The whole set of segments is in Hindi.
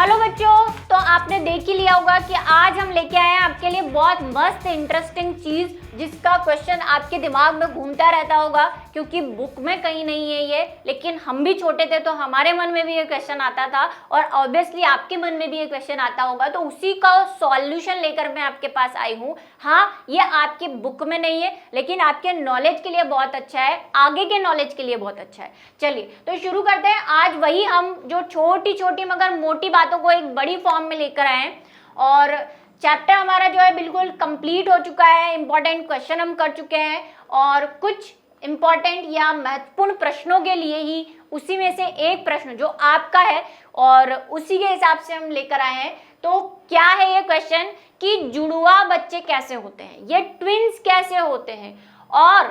हेलो बच्चों, तो आपने देख ही लिया होगा कि आज हम लेके आए हैं आपके लिए बहुत मस्त इंटरेस्टिंग चीज, जिसका क्वेश्चन आपके दिमाग में घूमता रहता होगा क्योंकि बुक में कहीं नहीं है ये। लेकिन हम भी छोटे थे तो हमारे मन में भी ये क्वेश्चन आता था और ऑब्वियसली आपके मन में भी ये क्वेश्चन आता होगा, तो उसी का सॉल्यूशन लेकर मैं आपके पास आई हूँ। हाँ, ये आपकी बुक में नहीं है लेकिन आपके नॉलेज के लिए बहुत अच्छा है, आगे के नॉलेज के लिए बहुत अच्छा है। चलिए तो शुरू करते हैं। आज वही हम जो छोटी छोटी मगर मोटी बातों को एक बड़ी फॉर्म में लेकर आए हैं और चैप्टर हमारा जो है बिल्कुल कंप्लीट हो चुका है। इंपॉर्टेंट क्वेश्चन हम कर चुके हैं और कुछ इंपॉर्टेंट या महत्वपूर्ण प्रश्नों के लिए ही उसी में से एक प्रश्न जो आपका है और उसी के हिसाब से हम लेकर आए हैं। तो क्या है ये क्वेश्चन कि जुड़वा बच्चे कैसे होते हैं, ये ट्विंस कैसे होते हैं और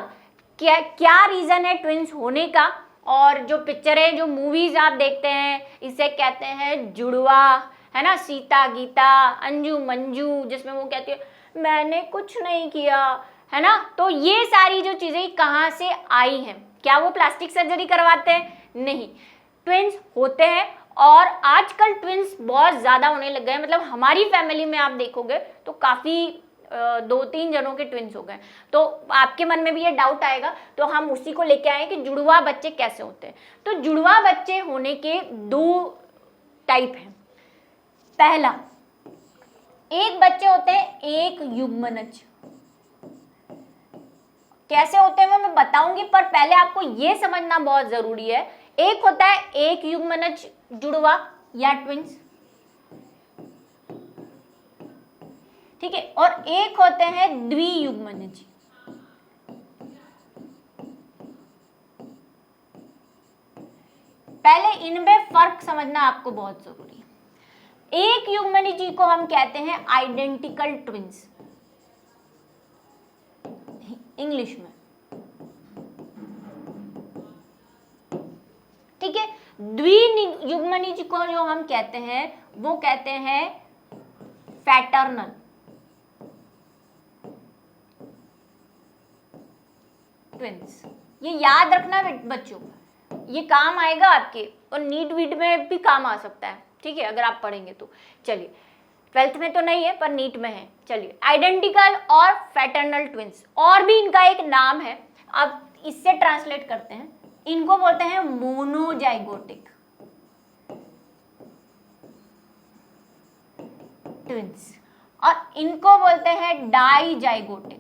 क्या क्या रीजन है ट्विंस होने का। और जो पिक्चरें जो मूवीज आप देखते हैं इसे कहते हैं जुड़वा, है ना, सीता गीता, अंजू मंजू, जिसमें वो कहती है मैंने कुछ नहीं किया, है ना। तो ये सारी जो चीजें कहाँ से आई हैं? क्या वो प्लास्टिक सर्जरी करवाते हैं? नहीं, ट्विंस होते हैं और आजकल ट्विंस बहुत ज्यादा होने लग गए हैं। मतलब हमारी फैमिली में आप देखोगे तो काफी 2-3 जनों के ट्विंस हो गए। तो आपके मन में भी ये डाउट आएगा, तो हम उसी को लेके आए कि जुड़वा बच्चे कैसे होते हैं। तो जुड़वा बच्चे होने के 2 टाइप हैं। पहला, एक बच्चे होते हैं एक युग्मनज। कैसे होते हैं वो मैं बताऊंगी, पर पहले आपको ये समझना बहुत जरूरी है। एक होता है एक युग्मनज जुड़वा या ट्विंस, ठीक है, और एक होते हैं द्वियुग्मनज। पहले इनमें फर्क समझना आपको बहुत जरूरी है। एक युग्मनज को हम कहते हैं आइडेंटिकल ट्विंस इंग्लिश में, ठीक है। द्वियुग्मनज को जो हम कहते हैं वो कहते हैं फैटर्नल ट्विंस। ये याद रखना बच्चों, ये काम आएगा आपके और नीट वीट में भी काम आ सकता है, ठीक है, अगर आप पढ़ेंगे तो। चलिए, 12th में तो नहीं है पर नीट में है। चलिए, आइडेंटिकल और फैटर्नल ट्विंस, और भी इनका एक नाम है, अब इससे ट्रांसलेट करते हैं। इनको बोलते हैं मोनोजाइगोटिक ट्विंस और इनको बोलते हैं डाइजाइगोटिक।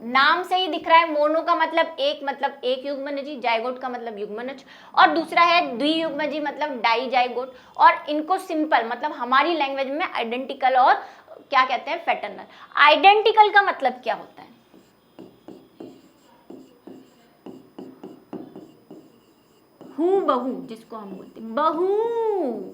नाम से ही दिख रहा है, मोनो का मतलब एक युग्मनजी, जाइगोट का मतलब युग्मनज, और दूसरा है द्वियुग्मनजी मतलब डाइजाइगोट। और इनको सिंपल मतलब हमारी लैंग्वेज में आइडेंटिकल और क्या कहते हैं, फैटर्नल। आइडेंटिकल का मतलब क्या होता है? हूबहू, जिसको हम बोलते हैं बहू।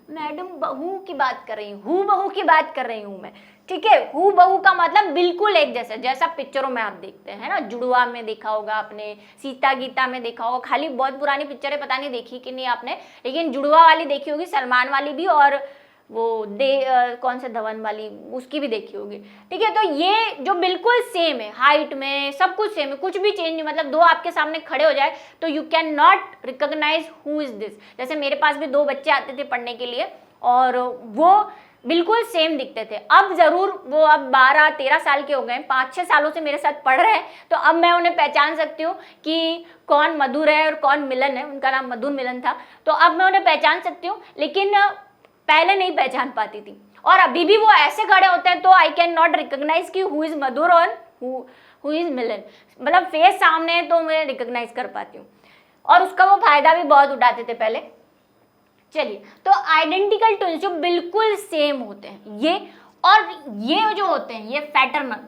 मैडम बहू की बात कर रही हूँ, हूबहू की बात कर रही हूँ मैं, ठीक है। हूबहू का मतलब बिल्कुल एक जैसा, जैसा पिक्चरों में आप देखते हैं ना। जुड़वा में देखा होगा आपने, सीता गीता में देखा होगा, खाली बहुत पुरानी पिक्चरें पता नहीं देखी कि नहीं आपने, लेकिन जुड़वा वाली देखी होगी, सलमान वाली भी, और वो कौन से धवन वाली, उसकी भी देखी होगी, ठीक है। तो ये जो बिल्कुल सेम है, हाइट में सब कुछ सेम है, कुछ भी चेंज नहीं। मतलब 2 आपके सामने खड़े हो जाए तो you can not recognize who is this. जैसे मेरे पास भी 2 बच्चे आते थे पढ़ने के लिए और वो बिल्कुल सेम दिखते थे। अब जरूर वो अब 12-13 साल के हो गए, 5-6 सालों से मेरे साथ पढ़ रहे हैं, तो अब मैं उन्हें पहचान सकती हूँ कि कौन मधुर है और कौन मिलन है। उनका नाम मधुर मिलन था, तो अब मैं उन्हें पहचान सकती हूँ, लेकिन पहले नहीं पहचान पाती थी। और अभी भी वो ऐसे खड़े होते हैं तो आई कैन नॉट रिकॉग्नाइज कि हु इज मधुर और हु इज मिलन। मतलब फेस सामने है तो मैं रिकॉग्नाइज कर पाती हूँ, और उसका वो फायदा भी बहुत उठाते थे पहले। चलिए, तो आइडेंटिकल ट्विंस जो बिल्कुल सेम होते हैं ये, और ये जो होते हैं ये फैटर्नल,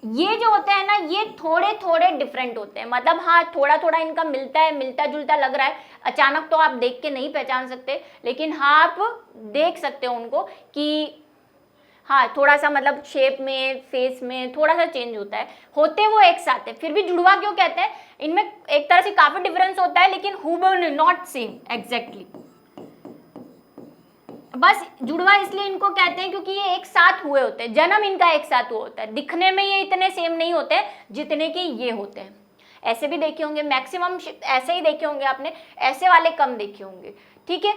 ये जो होते हैं ना ये थोड़े थोड़े डिफरेंट होते हैं। मतलब हाँ, थोड़ा थोड़ा इनका मिलता है, मिलता जुलता लग रहा है, अचानक तो आप देख के नहीं पहचान सकते, लेकिन हाँ आप देख सकते हो उनको कि हाँ थोड़ा सा मतलब शेप में, फेस में थोड़ा सा चेंज होता है। होते वो एक साथ है, फिर भी जुड़वा क्यों कहते हैं? इनमें एक तरह से काफी डिफरेंस होता है, लेकिन हूबहू नॉट सेम एग्जैक्टली। बस जुड़वा इसलिए इनको कहते हैं क्योंकि ये एक साथ हुए होते हैं, जन्म इनका एक साथ हुआ होता है। दिखने में ये इतने सेम नहीं होते जितने कि ये होते हैं, ऐसे भी देखे होंगे, मैक्सिमम ऐसे ही देखे होंगे आपने, ऐसे वाले कम देखे होंगे। ठीक है,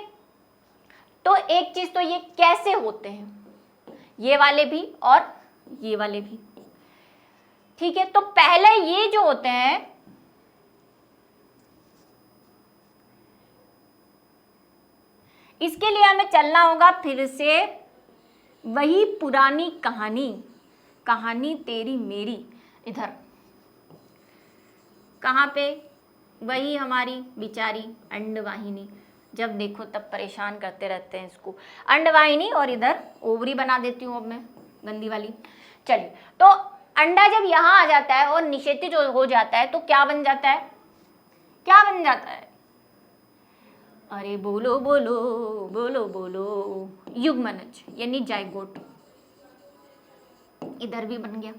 तो एक चीज तो ये कैसे होते हैं, ये वाले भी और ये वाले भी। ठीक है, तो पहले ये जो होते हैं इसके लिए हमें चलना होगा फिर से वही पुरानी कहानी, कहानी तेरी मेरी। इधर कहाँ पे, वही हमारी बेचारी अंडवाहिनी, जब देखो तब परेशान करते रहते हैं इसको, अंडवाहिनी। और इधर ओवरी बना देती हूँ अब मैं, गंदी वाली। चलिए, तो अंडा जब यहाँ आ जाता है और निषेचित हो जाता है तो क्या बन जाता है, क्या बन जाता है? अरे बोलो बोलो बोलो बोलो, युग्मनज यानी जाइगोट। इधर भी बन गया।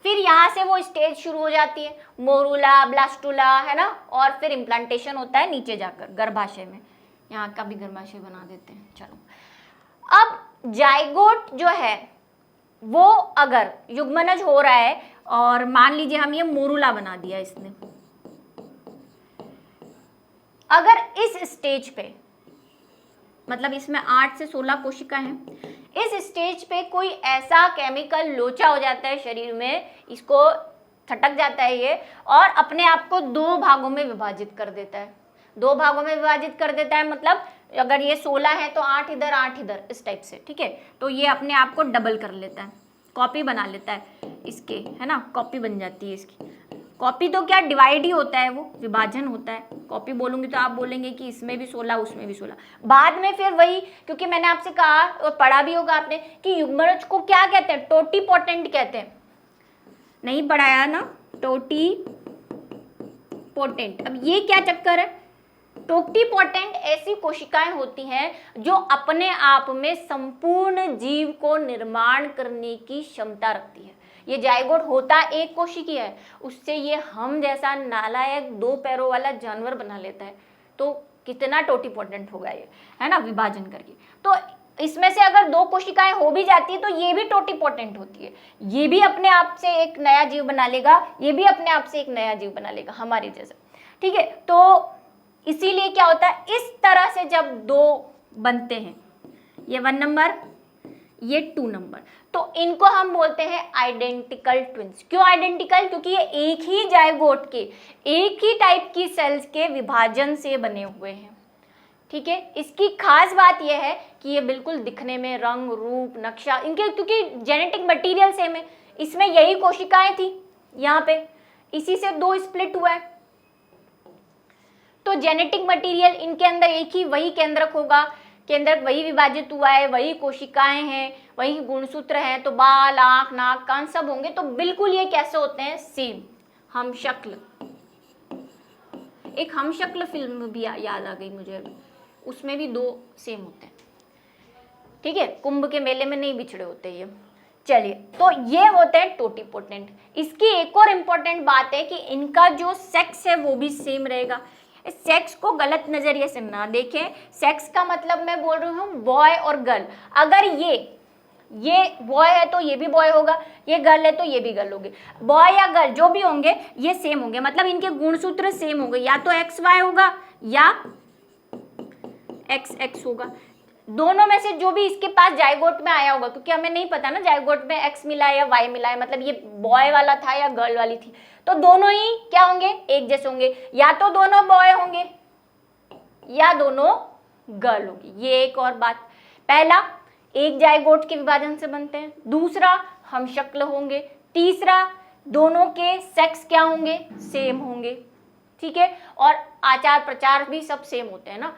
फिर यहां से वो स्टेज शुरू हो जाती है, मोरूला, ब्लास्टुला, है ना, और फिर इम्प्लांटेशन होता है नीचे जाकर गर्भाशय में। यहाँ का भी गर्भाशय बना देते हैं। चलो, अब जाइगोट जो है वो अगर युग्मनज हो रहा है और मान लीजिए हम ये मोरूला बना दिया इसने, अगर इस स्टेज पे, मतलब इसमें 8 से 16 कोशिका हैं, इस स्टेज पे कोई ऐसा केमिकल लोचा हो जाता है शरीर में, इसको छटक जाता है ये, और अपने आप को 2 भागों में विभाजित कर देता है। 2 भागों में विभाजित कर देता है मतलब अगर ये 16 है तो 8 इधर 8 इधर, इस टाइप से। ठीक है, तो ये अपने आप को डबल कर लेता है, कॉपी बना लेता है इसके, है ना, कॉपी बन जाती है इसकी। कॉपी तो क्या, डिवाइड ही होता है, वो विभाजन होता है। कॉपी बोलूंगी तो आप बोलेंगे कि इसमें भी 16 उसमें भी 16, बाद में फिर वही, क्योंकि मैंने आपसे कहा और पढ़ा भी होगा आपने कि युग्मनज को क्या कहते हैं, टोटीपोटेंट कहते हैं। नहीं पढ़ाया ना, टोटीपोटेंट। अब ये क्या चक्कर है, टोटीपोटेंट ऐसी कोशिकाएं होती हैं जो अपने आप में संपूर्ण जीव को निर्माण करने की क्षमता रखती है। ये जाइगोट होता एक कोशिकीय है, उससे ये हम जैसा नालायक 2 पैरों वाला जानवर बना लेता है। तो कितना टोटीपोटेंट होगा ये, है ना, विभाजन करके। तो इसमें से अगर 2 कोशिकाएं हो भी जाती है तो ये भी टोटीपोटेंट होती है, ये भी अपने आप से एक नया जीव बना लेगा, ये भी अपने आप से एक नया जीव बना लेगा हमारे जैसा। ठीक है, तो इसीलिए क्या होता है, इस तरह से जब 2 बनते हैं, ये 1 नंबर, ये 2 नंबर, तो इनको हम बोलते हैं आइडेंटिकल ट्विंस। क्यों आइडेंटिकल? क्योंकि ये एक ही जाइगोट के, एक ही टाइप की सेल्स के विभाजन से बने हुए हैं। ठीक है, इसकी खास बात यह है कि ये बिल्कुल दिखने में, रंग रूप नक्शा इनके, क्योंकि जेनेटिक मटेरियल सेम है। इसमें यही कोशिकाएं थी यहाँ पे, इसी से 2 स्प्लिट हुआ है, तो जेनेटिक मटेरियल इनके अंदर एक ही, वही केंद्रक होगा, केंद्रक वही विभाजित हुआ है, वही कोशिकाएं हैं, वही गुणसूत्र हैं, तो बाल, आंख, नाक, कान सब होंगे। तो बिल्कुल ये कैसे होते हैं, सेम, हम शक्ल। एक हम शक्ल फिल्म भी याद आ गई मुझे, उसमें भी 2 सेम होते हैं। ठीक है, कुंभ के मेले में नहीं बिछड़े होते ये। चलिए, तो ये होते हैं टोटीपोटेंट। इसकी एक और इम्पोर्टेंट बात है कि इनका जो सेक्स है वो भी सेम रहेगा। सेक्स को गलत नजरिए से ना देखें। सेक्स का मतलब मैं बोल रही हूँ बॉय और गर्ल। अगर ये बॉय है तो ये भी बॉय होगा, ये गर्ल है तो ये भी गर्ल होगी। बॉय या गर्ल जो भी होंगे ये सेम होंगे, मतलब इनके गुणसूत्र सेम होंगे, या तो XY होगा या XX होगा। दोनों में से जो भी इसके पास जाइगोट में आया होगा, क्योंकि हमें नहीं पता ना जाइगोट में X मिला है या Y मिला है, मतलब ये बॉय वाला था या गर्ल वाली थी, तो दोनों ही क्या होंगे, एक जैसे होंगे। या तो दोनों बॉय होंगे या दोनों गर्ल होगी। ये एक और बात, पहला एक जाइगोट के विभाजन से बनते हैं, दूसरा हम शक्ल होंगे, तीसरा दोनों के सेक्स क्या होंगे, सेम होंगे। ठीक है, और आचार प्रचार भी सब सेम होते हैं ना,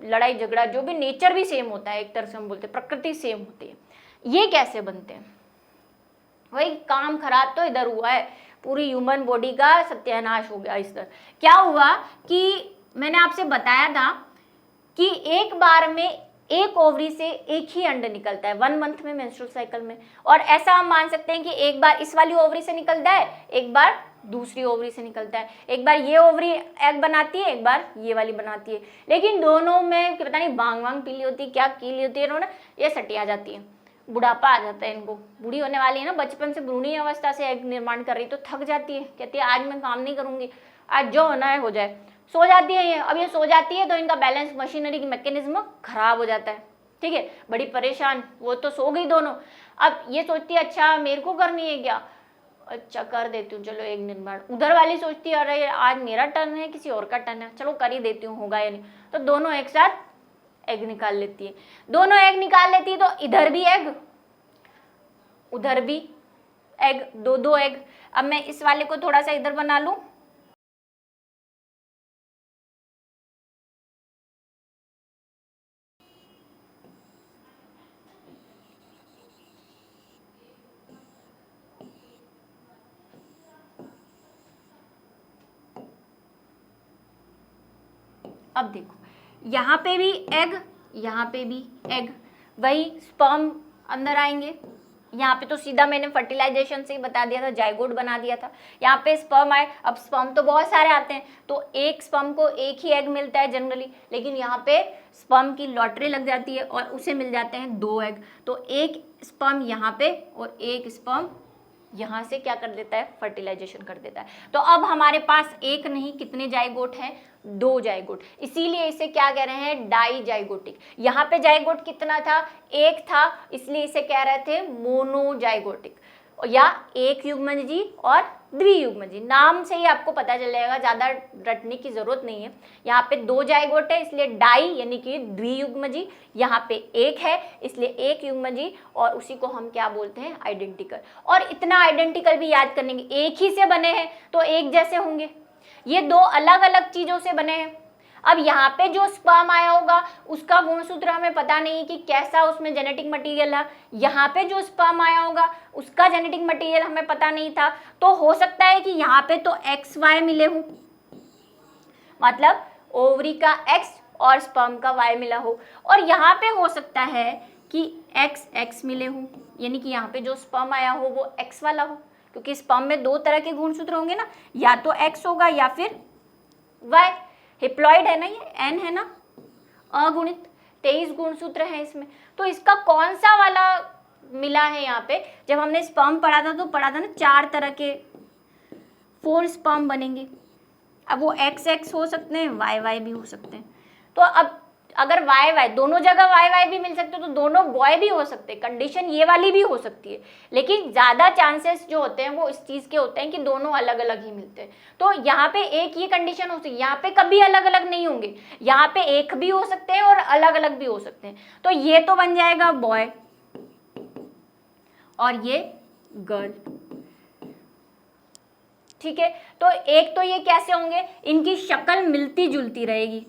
लड़ाई झगड़ा जो भी, नेचर भी सेम होता है, एक तरह से हम बोलते हैं प्रकृति सेम होती है। ये कैसे बनते हैं, वही काम खराब तो इधर हुआ है, पूरी ह्यूमन बॉडी का सत्यानाश हो गया इस तरह। क्या हुआ कि मैंने आपसे बताया था कि एक बार में एक ओवरी से एक ही अंड निकलता है 1 मंथ में, मेंस्ट्रुअल साइकिल में। और ऐसा हम मान सकते हैं कि एक बार इस वाली ओवरी से निकलता है, एक बार दूसरी ओवरी से निकलता है, एक बार ये ओवरी एग बनाती है, एक बार ये वाली बनाती है। लेकिन दोनों में पता नहीं बांग वांग पीली होती है, क्या कीली होती है, इन्होंने ये सटिया जाती है। बुढ़ापा आ जाता है इनको, बूढ़ी होने वाली है ना, बचपन से भ्रूणी अवस्था से एग निर्माण कर रही तो थक जाती है, कहती है आज मैं काम नहीं करूंगी, आज जो होना है हो जाए, सो जाती है ये। अब ये सो जाती है तो इनका बैलेंस मशीनरी की मैकेनिज्म खराब हो जाता है, ठीक है, बड़ी परेशान। वो तो सो गई दोनों, अब ये सोचती है अच्छा मेरे को करनी है क्या, अच्छा कर देती हूँ चलो एग निर्माण। उधर वाली सोचती है अरे आज मेरा टर्न है किसी और का टर्न है, चलो कर ही देती हूँ, होगा या नहीं। तो दोनों एक साथ एग निकाल लेती है, दोनों एग निकाल लेती है तो इधर भी एग उधर भी एग, दो दो एग। अब मैं इस वाले को थोड़ा सा इधर बना लूं, अब देखो यहाँ पे भी एग, यहाँ पे भी एग, वही स्पर्म अंदर आएंगे। यहाँ पे तो सीधा मैंने फर्टिलाइजेशन से ही बता दिया था, जाइगोट बना दिया था। यहाँ पे स्पर्म आए, अब स्पर्म तो बहुत सारे आते हैं तो एक स्पर्म को एक ही एग मिलता है जनरली, लेकिन यहाँ पे स्पर्म की लॉटरी लग जाती है और उसे मिल जाते हैं 2 एग। तो एक स्पर्म यहाँ पे और एक स्पर्म यहाँ से क्या कर देता है, फर्टिलाइजेशन कर देता है। तो अब हमारे पास एक नहीं कितने जाइगोट हैं, 2 जाइगोट, इसीलिए इसे क्या कह रहे हैं, डाई जाइगोटिक। यहाँ पे जाइगोट कितना था, 1 था, इसलिए इसे कह रहे थे मोनोजाइगोटिक, या एक युग्मजी और द्वियुग्मजी। नाम से ही आपको पता चल जाएगा, ज्यादा रटने की जरूरत नहीं है। यहाँ पे 2 जाइगोट है इसलिए डाई यानी कि द्वियुग्मजी, यहाँ पे 1 है इसलिए एक युग्मजी, और उसी को हम क्या बोलते हैं, आइडेंटिकल। और इतना आइडेंटिकल भी याद करने के, एक ही से बने हैं तो एक जैसे होंगे, ये 2 अलग अलग चीजों से बने हैं। अब यहाँ पे जो स्पर्म आया होगा उसका गुणसूत्र हमें पता नहीं कि कैसा उसमें जेनेटिक मटेरियल है, यहाँ पे जो स्पर्म आया होगा उसका जेनेटिक मटेरियल हमें पता नहीं था। तो हो सकता है कि यहाँ पे तो XY मिले हों, मतलब ओवरी का X और स्पर्म का Y मिला हो, और यहाँ पे हो सकता है कि XX मिले हों, यानी कि यहाँ पे जो स्पर्म आया हो वो X वाला हो, क्योंकि स्पर्म में 2 तरह के गुणसूत्र होंगे ना, या तो X होगा या फिर Y। हिप्लॉइड है ना, ये N है ना, अगुणित 23 गुणसूत्र हैं इसमें। तो इसका कौन सा वाला मिला है यहाँ पे, जब हमने स्पर्म पढ़ा था तो पढ़ा था ना 4 तरह के 4 स्पर्म बनेंगे। अब वो XX हो सकते हैं, YY भी हो सकते हैं। तो अब अगर YY दोनों जगह YY भी मिल सकते हैं तो दोनों बॉय भी हो सकते हैं, कंडीशन ये वाली भी हो सकती है, लेकिन ज्यादा चांसेस जो होते हैं वो इस चीज के होते हैं कि दोनों अलग अलग ही मिलते हैं। तो यहाँ पे एक ये कंडीशन हो सकती है, यहाँ पे कभी अलग अलग नहीं होंगे, यहाँ पे एक भी हो सकते हैं और अलग अलग भी हो सकते हैं। तो ये तो बन जाएगा बॉय और ये गर्ल, ठीक है। तो एक तो ये कैसे होंगे, इनकी शक्ल मिलती जुलती रहेगी,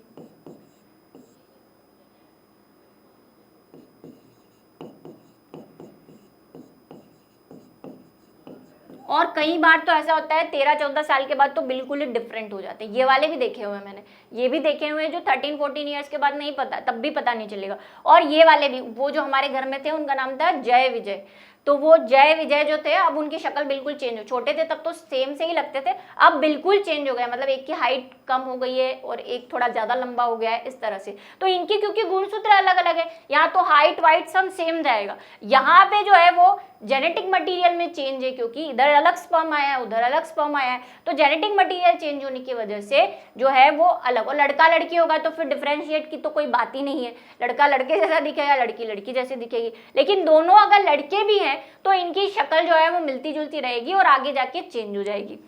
और कई बार तो ऐसा होता है 13-14 साल के बाद तो बिल्कुल ही डिफरेंट हो जाते हैं। ये वाले भी देखे हुए हैं मैंने, ये भी देखे हुए हैं जो 13-14 ईयर्स के बाद नहीं पता, तब भी पता नहीं चलेगा। और ये वाले भी, वो जो हमारे घर में थे उनका नाम था जय विजय, तो वो जय विजय जो थे अब उनकी शक्ल बिल्कुल चेंज हो, छोटे थे तब तो सेम से ही लगते थे, अब बिल्कुल चेंज हो गया, मतलब एक की हाइट कम हो गई है और एक थोड़ा ज्यादा लंबा हो गया है, इस तरह से। तो इनकी क्योंकि गुणसूत्र अलग अलग है, यहाँ तो हाइट वाइट सब सेम रहेगा, यहाँ पे जो है वो जेनेटिक मटेरियल में चेंज है, क्योंकि इधर अलग स्पर्म आया है उधर अलग स्पर्म आया है, तो जेनेटिक मटेरियल चेंज होने की वजह से जो है वो अलग। और लड़का लड़की होगा तो फिर डिफरेंशिएट की तो कोई बात ही नहीं है, लड़का लड़के जैसा दिखेगा, लड़की लड़की जैसे दिखेगी। लेकिन दोनों अगर लड़के भी हैं तो इनकी शक्ल जो है वो मिलती जुलती रहेगी और आगे जाके चेंज हो जाएगी।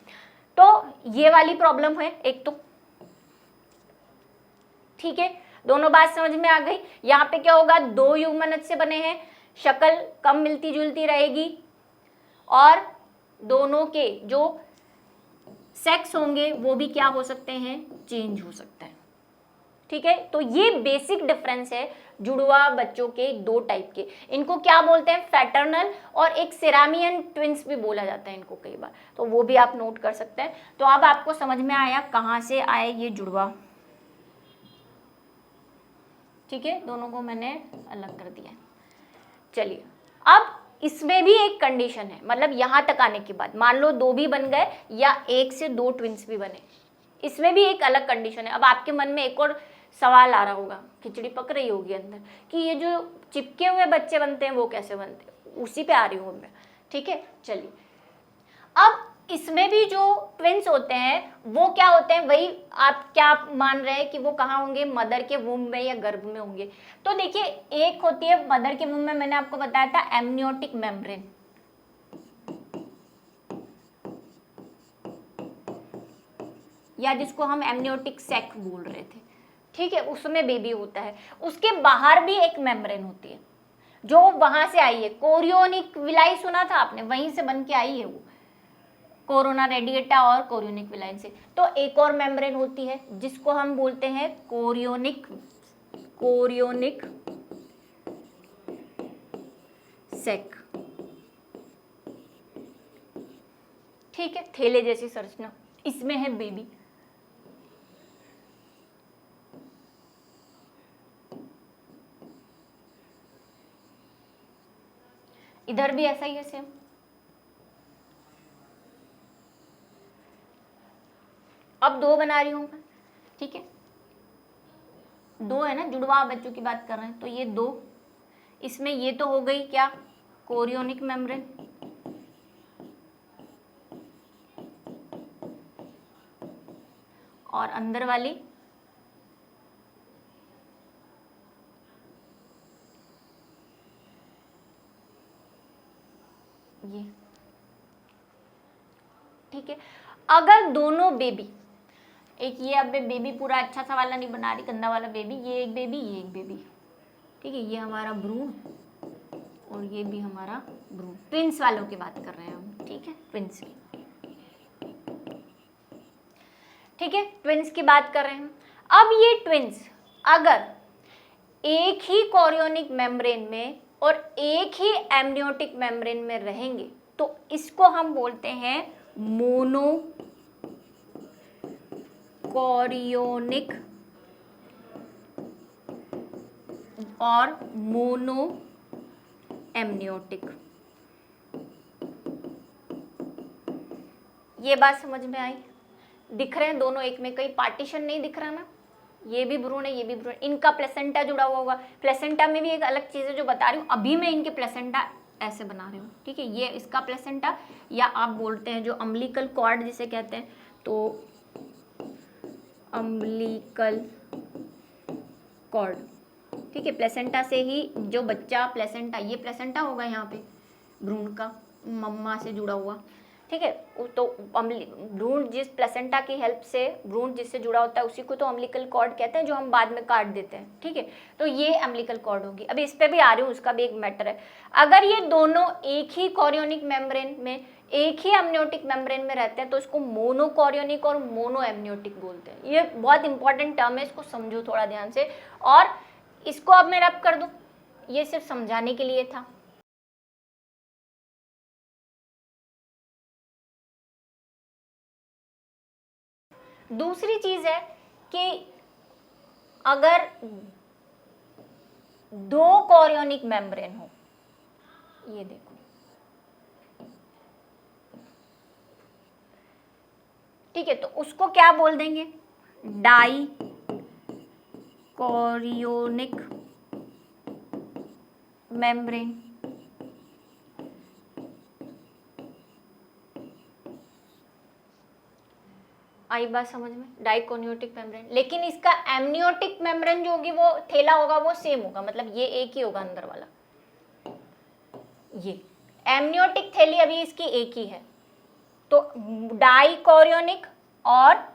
तो ये वाली प्रॉब्लम है एक तो, ठीक है, दोनों बात समझ में आ गई। यहाँ पे क्या होगा, 2 युग्मनज से बने हैं, शक्ल कम मिलती जुलती रहेगी और दोनों के जो सेक्स होंगे वो भी क्या हो सकते हैं, चेंज हो सकता है, ठीक है। तो ये बेसिक डिफरेंस है जुड़वा बच्चों के 2 टाइप के। इनको क्या बोलते हैं, पैटर्नल, और एक सिरामियन ट्विंस भी बोला जाता है इनको कई बार, तो वो भी आप नोट कर सकते हैं। तो अब आपको समझ में आया कहाँ से आए ये जुड़वा, ठीक है, दोनों को मैंने अलग कर दिया। चलिए, अब इसमें भी एक कंडीशन है, मतलब यहां तक आने के बाद मान लो 2 भी बन गए या 1 से 2 ट्विंस भी बने, इसमें भी एक अलग कंडीशन है। अब आपके मन में एक और सवाल आ रहा होगा, खिचड़ी पक रही होगी अंदर कि ये जो चिपके हुए बच्चे बनते हैं वो कैसे बनते हैं, उसी पे आ रही हूँ मैं। ठीक है, चलिए अब इसमें भी जो ट्विंस होते हैं वो क्या होते हैं, वही आप क्या मान रहे हैं कि वो कहाँ होंगे, मदर के वूम्ब में या गर्भ में होंगे। तो देखिए एक होती है मदर के वूम्ब में, मैंने आपको बताया था एमनियोटिक मेम्ब्रेन, या जिसको हम एमनियोटिक सैक बोल रहे थे। ठीक है, उसमें बेबी होता है। उसके बाहर भी एक मेम्ब्रेन होती है जो वहां से आई है, कोरियोनिक विलाई सुना था आपने, वहीं से बन के आई है वो, कोरोना रेडिएटा और कोरियोनिक विलाइन से। तो एक और मेम्ब्रेन होती है जिसको हम बोलते हैं कोरियोनिक सैक। ठीक है, थैले जैसी संरचना, इसमें है बेबी। इधर भी ऐसा ही है सेम। अब दो बना रही हूं मैं, ठीक है, दो है ना, जुड़वा बच्चों की बात कर रहे हैं, तो ये दो, इसमें ये तो हो गई क्या, कोरियोनिक मेम्ब्रेन, और अंदर वाली ये। ठीक है, अगर दोनों बेबी, एक ये, अब मैं बेबी पूरा अच्छा सा वाला नहीं बना रही, गंदा वाला बेबी, ये एक बेबी, ये एक बेबी, ठीक है, ये हमारा भ्रूण और ये भी हमारा भ्रूण, ट्विंस वालों की बात कर रहे हैं हम। ठीक है, ट्विंस की, ठीक है, ट्विंस की बात कर रहे हैं। अब ये ट्विंस अगर एक ही कोरियोनिक मेम्ब्रेन में और एक ही एमनियोटिक मेम्ब्रेन में रहेंगे तो इसको हम बोलते हैं मोनो कोरियोनिक और मोनो एमनियोटिक। ये बात समझ में आई? दिख रहे हैं दोनों एक में, कहीं पार्टीशन नहीं दिख रहा ना, ये भी भ्रूण है, ये भी भ्रूण, इनका प्लेसेंटा जुड़ा हुआ होगा। प्लेसेंटा में भी एक अलग चीज है जो बता रही हूँ, अभी मैं इनके प्लेसेंटा ऐसे बना रही हूँ। ठीक है, ये इसका प्लेसेंटा, या आप बोलते हैं जो अम्बिलिकल कॉर्ड जिसे कहते हैं, तो अम्बिलिकल कॉर्ड। ठीक है, प्लेसेंटा से ही जो बच्चा, प्लेसेंटा, ये प्लेसेंटा होगा यहाँ पे भ्रूण का, मम्मा से जुड़ा हुआ। ठीक है, तो भ्रूण जिस प्लेसेंटा की हेल्प से भ्रूण जिससे जुड़ा होता है उसी को तो अम्बिलिकल कॉर्ड कहते हैं, जो हम बाद में काट देते हैं। ठीक है, तो ये अम्बिलिकल कॉर्ड होगी। अब इस पे भी आ रही हूँ, उसका भी एक मैटर है। अगर ये दोनों एक ही कोरियोनिक मेम्ब्रेन में, एक ही एमनियोटिक मेम्ब्रेन में रहते हैं तो इसको मोनो कोरियोनिक और मोनो एमनियोटिक बोलते हैं। ये बहुत इंपॉर्टेंट टर्म है, इसको समझो थोड़ा ध्यान से। और इसको अब मैं रब कर दूं, ये सिर्फ समझाने के लिए था। दूसरी चीज है कि अगर दो कोरियोनिक मेम्ब्रेन हो, ये देखो, ठीक है, तो उसको क्या बोल देंगे, डाई कोरियोनिक मेम्ब्रेन। आई बात समझ में, डाइकोनियोटिक मेम्ब्रेन। लेकिन इसका एमनियोटिक मेम्ब्रेन जो होगी, वो थैला होगा, वो सेम होगा, मतलब ये एक ही होगा अंदर वाला। ये एमनियोटिक थैली अभी इसकी एक ही है, तो डाइकोरियोनिक और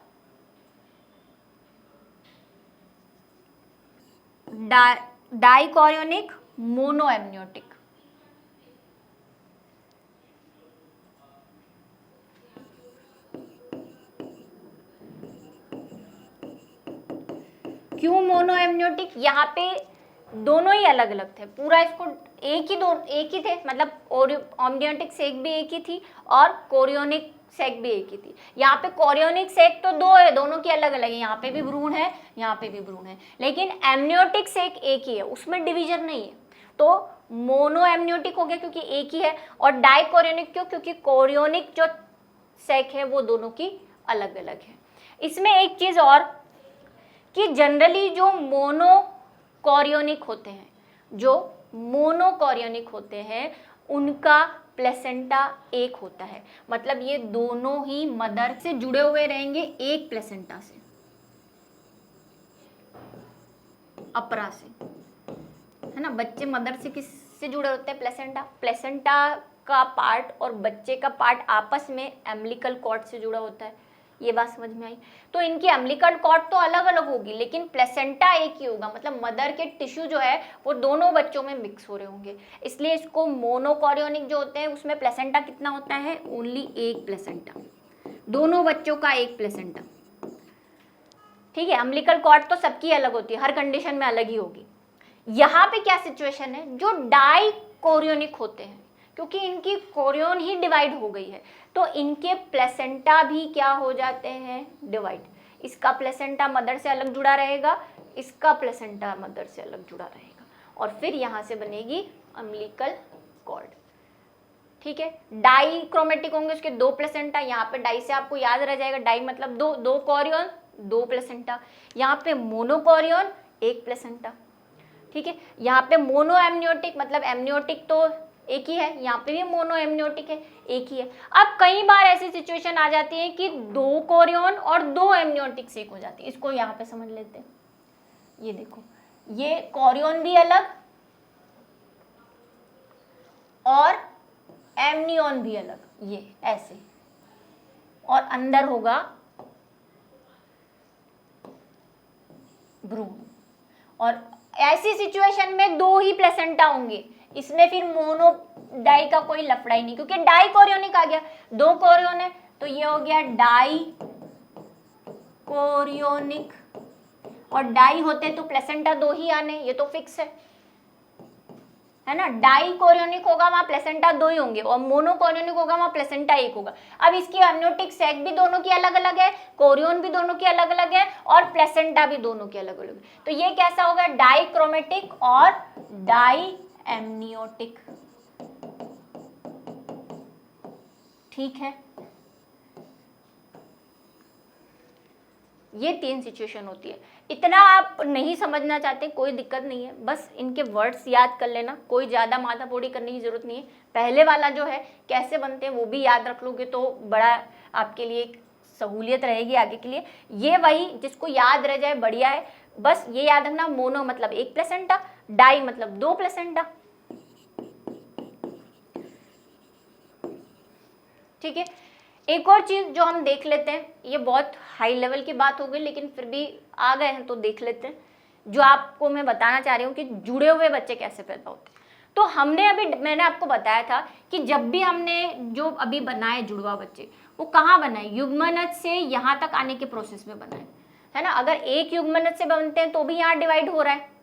डाइकोरियोनिक मोनो एमनियोटिक। क्यों मोनो एमनियोटिक? यहाँ पे दोनों ही अलग अलग थे, पूरा इसको एक ही थे, मतलब एमनियोटिक सेक भी एक ही थी और कोरियोनिक सेक भी एक ही थी। यहाँ पे कोरियोनिक सेक तो दो है, दोनों की अलग अलग है, यहाँ पे भी भ्रूण है, यहाँ पे भी भ्रूण है, लेकिन एमनियोटिक सेक एक ही है, उसमें डिवीजन नहीं है। तो मोनो एमनियोटिक हो गया क्योंकि एक ही है, और डाइकोरियोनिक क्यों? क्योंकि कोरियोनिक जो सेक है वो दोनों की अलग अलग है। इसमें एक चीज और कि जनरली जो मोनोकोरियोनिक होते हैं उनका प्लेसेंटा एक होता है, मतलब ये दोनों ही मदर से जुड़े हुए रहेंगे एक प्लेसेंटा से, अपरा से, है ना। बच्चे मदर से किससे जुड़े होते हैं? प्लेसेंटा का पार्ट और बच्चे का पार्ट आपस में एम्बिलिकल कॉर्ड से जुड़ा होता है। ये बात समझ में आई? तो इनकी एम्बिलिकल कॉर्ड तो अलग अलग होगी लेकिन प्लेसेंटा एक ही होगा, मतलब मदर के टिश्यू जो है वो दोनों बच्चों में मिक्स हो रहे होंगे, इसलिए इसको मोनोकोरियोनिक जो होते हैं उसमें प्लेसेंटा कितना होता है? ओनली एक प्लेसेंटा, दोनों बच्चों का एक प्लेसेंटा, ठीक है। एम्बिलिकल कॉर्ड तो सबकी अलग होती है, हर कंडीशन में अलग ही होगी। यहाँ पे क्या सिचुएशन है, जो डाइकोरियोनिक होते हैं क्योंकि इनकी कोरियोन ही डिवाइड हो गई है तो इनके प्लेसेंटा भी क्या हो जाते हैं? डिवाइड। इसका प्लेसेंटा मदर से अलग जुड़ा रहेगा, इसका प्लेसेंटा मदर से अलग जुड़ा रहेगा और फिर यहाँ से बनेगी अम्बिलिकल कॉर्ड, ठीक है। डाइक्रोमेटिक होंगे उसके दो प्लेसेंटा, यहाँ पे डाई से आपको याद रह जाएगा, डाई मतलब दो कोरियोन दो प्लेसेंटा, यहाँ पे मोनोकोरियोन एक प्लेसेंटा, ठीक है। यहाँ पे मोनो एमनियोटिक मतलब एमनियोटिक तो एक ही है, यहाँ पे भी मोनो एमनियोटिक है, एक ही है। अब कई बार ऐसी सिचुएशन आ जाती है कि दो कोरियोन और दो एमनियोटिक से एक हो जाती है, इसको यहाँ पे समझ लेते हैं। ये देखो, ये कोरियोन भी अलग और एमनियोन भी अलग, ये ऐसे, और अंदर होगा भ्रूण। और ऐसी सिचुएशन में दो ही प्लेसेंटा होंगे, इसमें फिर मोनो डाई का कोई लफड़ा ही नहीं क्योंकि डाई कोरियोनिक आ गया, दो कोरियोन है तो ये हो गया डाई कोरियोनिक, और डाई होते तो प्लेसेंटा दो ही आने, ये तो फिक्स है ना। डाई कोरियोनिक होगा वहां प्लेसेंटा दो ही होंगे और मोनो कोरियोनिक होगा वहां प्लेसेंटा एक होगा। अब इसकी एमनियोटिक सैक भी दोनों की अलग अलग है, कोरियोन भी दोनों की अलग अलग है और प्लेसेंटा भी दोनों की अलग अलग है, तो ये कैसा होगा? डाइक्रोमेटिक और डाई एमनियोटिक, ठीक है। ये तीन सिचुएशन होती है। इतना आप नहीं समझना चाहते कोई दिक्कत नहीं है, बस इनके वर्ड्स याद कर लेना, कोई ज़्यादा माथापोड़ी करने की जरूरत नहीं है। पहले वाला जो है कैसे बनते हैं वो भी याद रख लोगे तो बड़ा आपके लिए एक सहूलियत रहेगी आगे के लिए। ये वही जिसको याद रह जाए बढ़िया है, बस ये याद रखना मोनो मतलब एक प्लेसेंटा, डाई मतलब दो प्लेसेंटा, ठीक है। एक और चीज जो हम देख लेते हैं, ये बहुत हाई लेवल की बात हो गई लेकिन फिर भी आ गए हैं तो देख लेते हैं, जो आपको मैं बताना चाह रही हूँ कि जुड़े हुए बच्चे कैसे पैदा होते हैं। तो मैंने आपको बताया था कि जब भी हमने जो अभी बनाए जुड़वा बच्चे वो कहाँ बनाए? युग्मनज से यहाँ तक आने के प्रोसेस में बनाए, है ना। अगर एक युग्मनज से बनते हैं तो भी यहाँ डिवाइड हो रहा है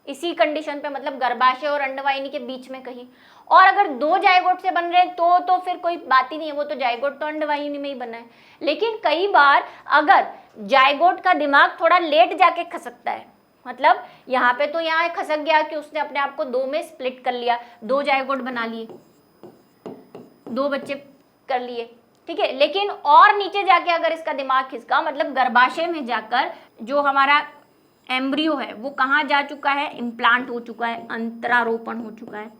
इसी कंडीशन पे, मतलब गर्भाशय और अंडवाहिनी के बीच में कहीं। और अगर दो जायगोट से बन रहे हैं तो फिर कोई बात ही नहीं है, वो तो जायगोट तो अंडवाहिनी में ही बना है। लेकिन कई बार अगर जायगोट का दिमाग थोड़ा लेट जाके खसकता है, मतलब यहाँ पे तो यहाँ खसक गया कि उसने अपने आप को दो में स्प्लिट कर लिया, दो जायगोट बना लिए, दो बच्चे कर लिए, ठीक है। लेकिन और नीचे जाके अगर इसका दिमाग खिसका, मतलब गर्भाशय में जाकर जो हमारा एम्ब्रियो है वो कहाँ जा चुका है? इम्प्लांट हो चुका है, अंतरारोपण हो चुका है,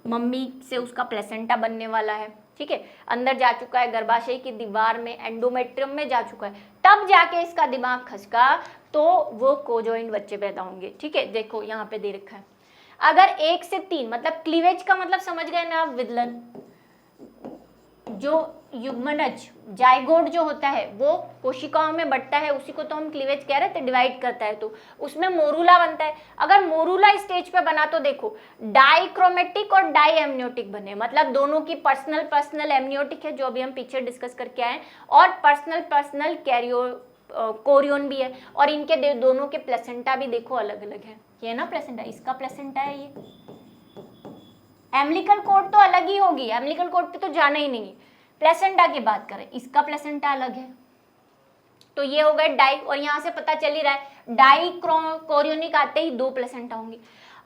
मम्मी से उसका प्लेसेंटा बनने वाला है, ठीक है, अंदर जा चुका है, गर्भाशय की दीवार में एंडोमेट्रियम में जा चुका है, तब जाके इसका दिमाग खसका तो वो कोजॉइंट बच्चे पैदा होंगे, ठीक है। देखो यहाँ पे दे रखा है, अगर 1 से 3 मतलब क्लीवेज का मतलब समझ गए ना आप, विदलन जो युग्मनज जायगोट जो होता है वो कोशिकाओं में बढ़ता है, उसी को तो हम क्लीवेज कह रहे थे, डिवाइड करता है, तो उसमें मोरूला बनता है। अगर मोरूला स्टेज पे बना तो देखो डाइक्रोमेटिक और डाई एमनियोटिक बने, मतलब दोनों की पर्सनल एमनियोटिक है जो अभी हम पीछे डिस्कस करके आए, और पर्सनल कोरियोन भी है, और इनके दोनों के प्लेसेंटा भी देखो अलग अलग है। ये ना प्लेसेंटा, इसका प्लेसेंटा है ये। एम्बिलिकल कॉर्ड तो अलग ही होगी, एम्बिलिकल कॉर्ड पे तो जाना ही नहीं। प्लेसेंटा की बात करें, इसका प्लेसेंटा अलग है, तो ये हो गए डाई, और यहां से पता चल ही रहा है डाई कोरियोनिक आते ही दो प्लेसेंटा होंगे।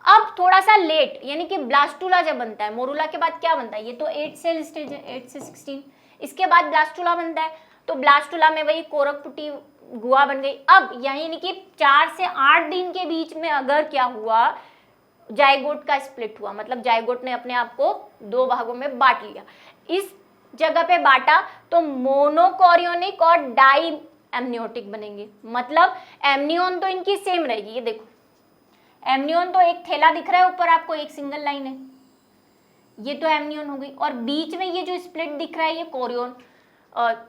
अब थोड़ा सा लेट, यानी कि ब्लास्टुला जब बनता है, मोरूला के बाद क्या बनता है? ये तो 8 सेल स्टेज है, 8 से 16, इसके बाद ब्लास्टुला बनता है। तो ब्लास्टुला में वही कोरक टूटी गुहा बन गई। अब यानी कि 4 से 8 दिन के बीच में अगर क्या हुआ, जाइगोट का स्प्लिट हुआ, मतलब जाइगोट ने अपने आप को 2 भागों में बांट लिया। इस जगह पे बांटा तो मोनोकोरियोनिक और डाई एमनियोटिक बनेंगे। मतलब एमनियोन तो इनकी सेम रहेगी, ये देखो एमनियोन तो एक थैला दिख रहा है ऊपर आपको, एक सिंगल लाइन है, ये तो एमनियोन हो गई। और बीच में ये जो स्प्लिट दिख रहा है ये कोरियोन,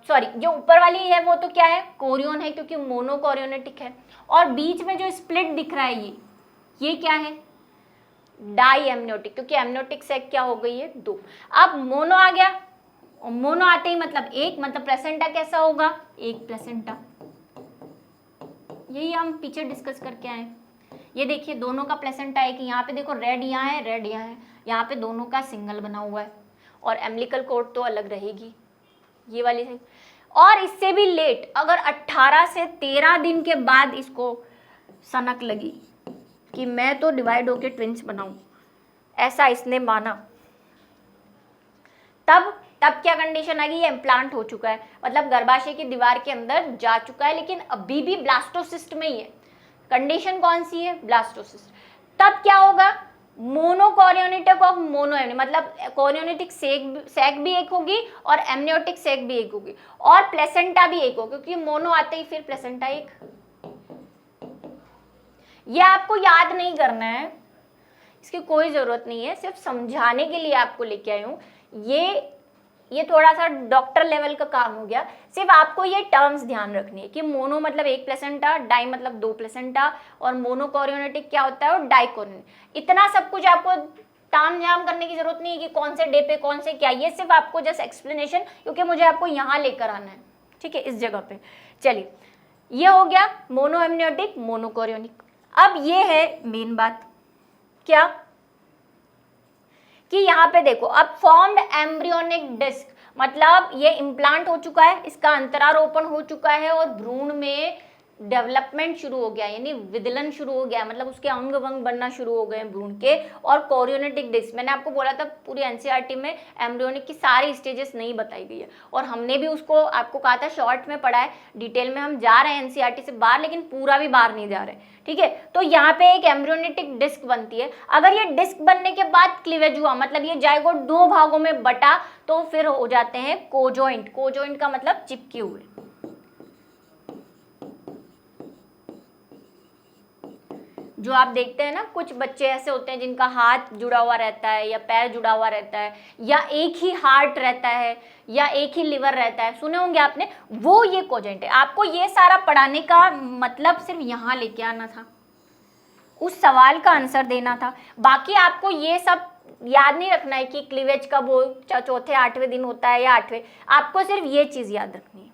सॉरी जो ऊपर वाली है वो तो क्या है, कोरियोन है क्योंकि मोनोकोरियोनेटिक है। और बीच में जो स्प्लिट दिख रहा है ये क्या है, डाई एमनियोटिक, क्योंकि एमनियोटिक सेक क्या हो गई है 2। अब मोनो आ गया, और मोनो आते ही मतलब एक, मतलब प्लेसेंटा कैसा होगा, एक प्लेसेंटा। यही हम पीछे डिस्कस करके आए। ये देखिए दोनों का प्लेसेंटा है कि यहाँ पे देखो रेड यहाँ है, रेड यहाँ है, यहाँ पे दोनों का सिंगल बना हुआ है, और एम्बिलिकल कॉर्ड तो अलग रहेगी ये वाली से। और इससे भी लेट अगर 18 से 13 दिन के बाद इसको सनक लगी कि मैं तो डिवाइड होके ट्विंस बनाऊं, ऐसा इसने माना, तब क्या कंडीशन आ गई, ये इम्प्लांट हो चुका है, मतलब गर्भाशय की दीवार के अंदर जा चुका है, लेकिन अभी भी ब्लास्टोसिस्ट में ही है। कंडीशन कौन सी है, ब्लास्टोसिस्ट। तब क्या होगा, मोनोकोरियोनिटिक ऑफ मोनोएमनी, मतलब कोरियोनिटिक सैक भी एक होगी और एमनियोटिक सैक भी एक होगी, और प्लेसेंटा भी एक होगी, क्योंकि मोनो आते ही फिर प्लेसेंटा एक। ये आपको याद नहीं करना है, इसकी कोई जरूरत नहीं है, सिर्फ समझाने के लिए आपको लेके आई हूँ। ये थोड़ा सा डॉक्टर लेवल का काम हो गया। सिर्फ आपको ये टर्म्स ध्यान रखनी है कि मोनो मतलब एक प्लेसेंटा, डाई मतलब 2 प्लेसेंटा, और मोनोकोरियोनेटिक क्या होता है और डाइकोरियोनेटिक। इतना सब कुछ आपको ताम झाम करने की जरूरत नहीं है कि कौन से डे पे कौन से क्या, ये सिर्फ आपको जस्ट एक्सप्लेनेशन, क्योंकि मुझे आपको यहाँ लेकर आना है, ठीक है, इस जगह पे। चलिए ये हो गया मोनो एमनियोटिक, मोनोकोरियोनिक। अब ये है मेन बात, क्या कि यहाँ पे देखो, अब फॉर्म्ड एम्ब्रियोनिक डिस्क, मतलब ये इम्प्लांट हो चुका है, इसका अंतरारोपण हो चुका है, और भ्रूण में डेवलपमेंट शुरू हो गया, यानी विदलन शुरू हो गया, मतलब उसके अंग वंग बनना शुरू हो गए भ्रूण के। और कोरियोनेटिक डिस्क, मैंने आपको बोला था पूरी एनसीईआरटी में एम्ब्रियोनिक की सारी स्टेजेस नहीं बताई गई है, और हमने भी उसको आपको कहा था शॉर्ट में पढ़ा है, डिटेल में हम जा रहे हैं एनसीईआरटी से बाहर, लेकिन पूरा भी बाहर नहीं जा रहे, ठीक है। तो यहाँ पे एक एम्ब्रियोनिटिक डिस्क बनती है। अगर ये डिस्क बनने के बाद क्लीवेज हुआ, मतलब ये जाइगोट 2 भागों में बटा, तो फिर हो जाते हैं कोजॉइंट। कोजॉइंट का मतलब चिपके हुए। जो आप देखते हैं ना, कुछ बच्चे ऐसे होते हैं जिनका हाथ जुड़ा हुआ रहता है या पैर जुड़ा हुआ रहता है, या एक ही हार्ट रहता है या एक ही लिवर रहता है, सुने होंगे आपने, वो ये कोजेंट है। आपको ये सारा पढ़ाने का मतलब सिर्फ यहाँ लेके आना था, उस सवाल का आंसर देना था। बाकी आपको ये सब याद नहीं रखना है कि क्लीवेज कब हो, चौथे 8वें दिन होता है या 8वें, आपको सिर्फ ये चीज़ याद रखनी है,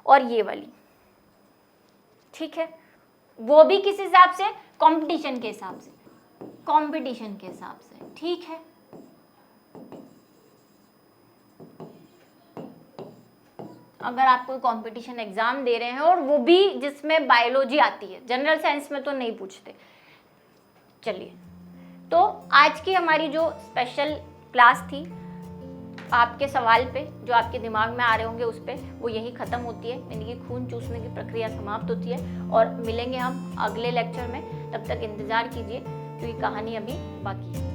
और ये वाली, ठीक है। वो भी किस हिसाब से, कंपटीशन के हिसाब से, कंपटीशन के हिसाब से, ठीक है। अगर आप कोई कंपटीशन एग्जाम दे रहे हैं, और वो भी जिसमें बायोलॉजी आती है, जनरल साइंस में तो नहीं पूछते। चलिए, तो आज की हमारी जो स्पेशल क्लास थी, आपके सवाल पे जो आपके दिमाग में आ रहे होंगे उस पे, वो यही ख़त्म होती है, यानी कि खून चूसने की प्रक्रिया समाप्त होती है। और मिलेंगे हम अगले लेक्चर में, तब तक इंतज़ार कीजिए क्योंकि कहानी अभी बाकी है।